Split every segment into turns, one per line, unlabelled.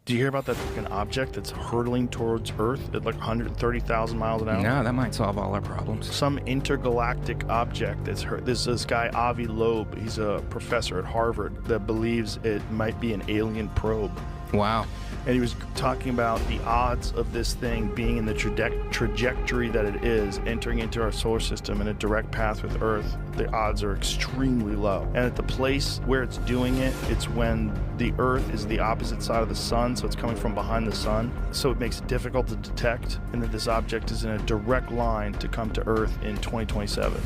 Do you hear about that fucking object that's hurtling towards Earth at like 130,000 miles an hour?
No, that might solve all our problems.
Some intergalactic object that's this guy Avi Loeb, he's a professor at Harvard that believes it might be an alien probe.
Wow.
And he was talking about the odds of this thing being in the trajectory that it is, entering into our solar system in a direct path with Earth. The odds are extremely low. And at the place where it's doing it, it's when the Earth is the opposite side of the sun, so it's coming from behind the sun. So it makes it difficult to detect, and that this object is in a direct line to come to Earth in 2027.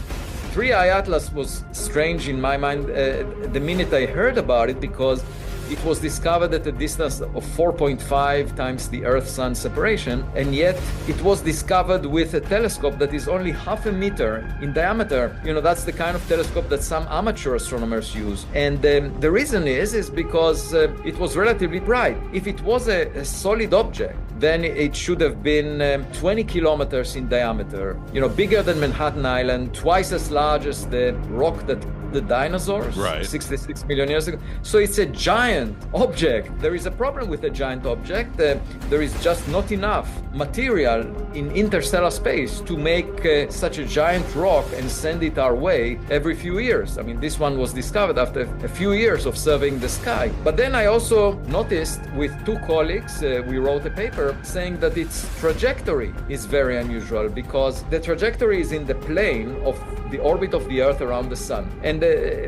3i Atlas was strange in my mind the minute I heard about it, because it was discovered at a distance of 4.5 times the Earth-Sun separation, and yet it was discovered with a telescope that is only 0.5 meter in diameter. You know, that's the kind of telescope that some amateur astronomers use. And the reason is because it was relatively bright. If it was a solid object, then it should have been 20 kilometers in diameter, you know, bigger than Manhattan Island, twice as large as the rock that the dinosaurs,
right,
66 million years ago. So it's a giant object. There is a problem with a giant object. There is just not enough material in interstellar space to make such a giant rock and send it our way every few years. I mean, this one was discovered after a few years of surveying the sky. But then I also noticed with two colleagues, we wrote a paper saying that its trajectory is very unusual, because the trajectory is in the plane of the orbit of the Earth around the sun, and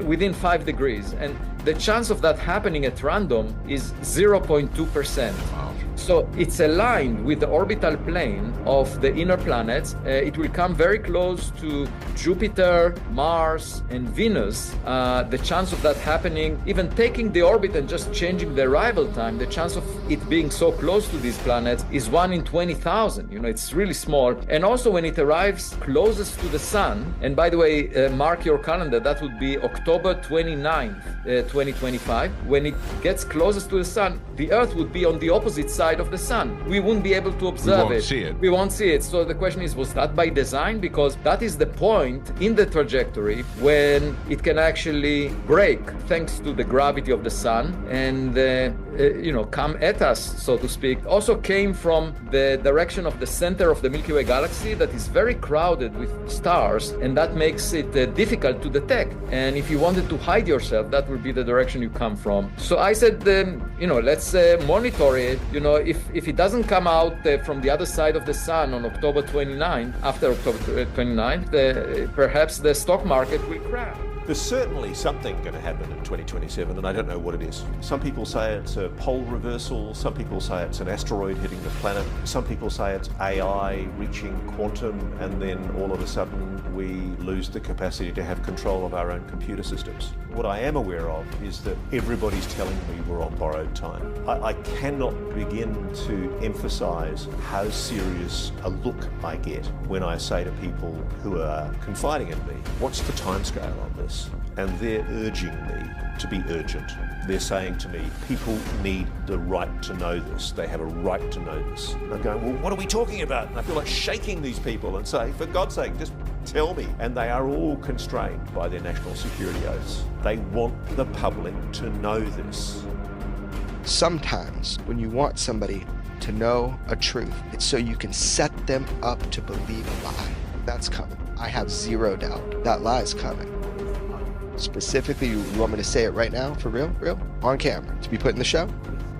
within 5 degrees. And the chance of that happening at random is 0.2%.
Wow.
So it's aligned with the orbital plane of the inner planets. It will come very close to Jupiter, Mars, and Venus. The chance of that happening, even taking the orbit and just changing the arrival time, the chance of it being so close to these planets is 1 in 20,000. You know, it's really small. And also when it arrives closest to the sun, and by the way, mark your calendar, that would be October 29th, 2025. When it gets closest to the sun, the Earth would be on the opposite side of the sun. We wouldn't be able to observe it. We won't see it. So the question is, was that by design? Because that is the point in the trajectory when it can actually break thanks to the gravity of the sun and come at us, so to speak. Also came from the direction of the center of the Milky Way galaxy that is very crowded with stars, and that makes it difficult to detect. And if you wanted to hide yourself, that would be the direction you come from. So I said, let's monitor it. You know, if it doesn't come out from the other side of the sun on October 29th, after October 29th, perhaps the stock market will crash.
There's certainly something going to happen in 2027, and I don't know what it is. Some people say it's a pole reversal, some people say it's an asteroid hitting the planet, some people say it's AI reaching quantum, and then all of a sudden we lose the capacity to have control of our own computer systems. What I am aware of is that everybody's telling me we're on borrowed time. I cannot begin to emphasize how serious a look I get when I say to people who are confiding in me, what's the timescale on this? And they're urging me to be urgent. They're saying to me, people need the right to know this. They have a right to know this. And I'm going, well, what are we talking about? And I feel like shaking these people and say, for God's sake, just tell me. And they are all constrained by their national security oaths. They want the public to know this.
Sometimes when you want somebody to know a truth, it's so you can set them up to believe a lie. That's coming. I have zero doubt that lie is coming. Specifically, you want me to say it right now, for real, on camera, to be put in the show?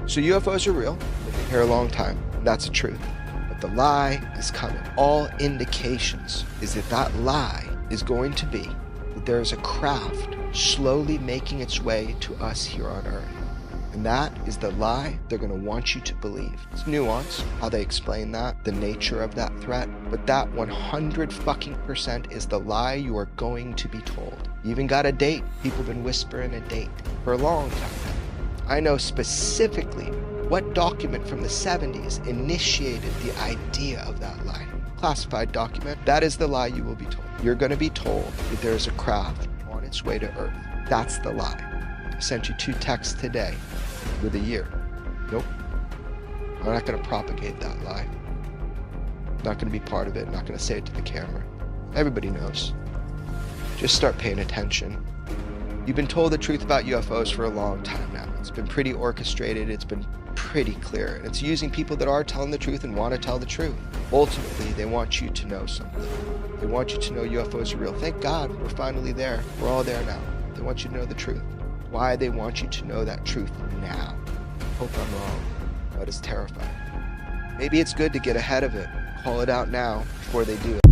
So UFOs are real, they've been here a long time, that's the truth. But the lie is coming. All indications is that that lie is going to be that there is a craft slowly making its way to us here on Earth. And that is the lie they're going to want you to believe. It's nuanced how they explain that, the nature of that threat, but that 100% is the lie you are going to be told. You even got a date. People have been whispering a date for a long time now. I know specifically what document from the 70s initiated the idea of that lie. Classified document. That is the lie you will be told. You're going to be told that there is a craft on its way to Earth. That's the lie. I sent you 2 texts today with a year. Nope. I'm not going to propagate that lie. Not going to be part of it. Not going to say it to the camera. Everybody knows. Just start paying attention. You've been told the truth about UFOs for a long time now. It's been pretty orchestrated. It's been pretty clear. And it's using people that are telling the truth and want to tell the truth. Ultimately, they want you to know something. They want you to know UFOs are real. Thank God we're finally there. We're all there now. They want you to know the truth. Why they want you to know that truth now. Hope I'm wrong, but it's terrifying. Maybe it's good to get ahead of it. Call it out now before they do it.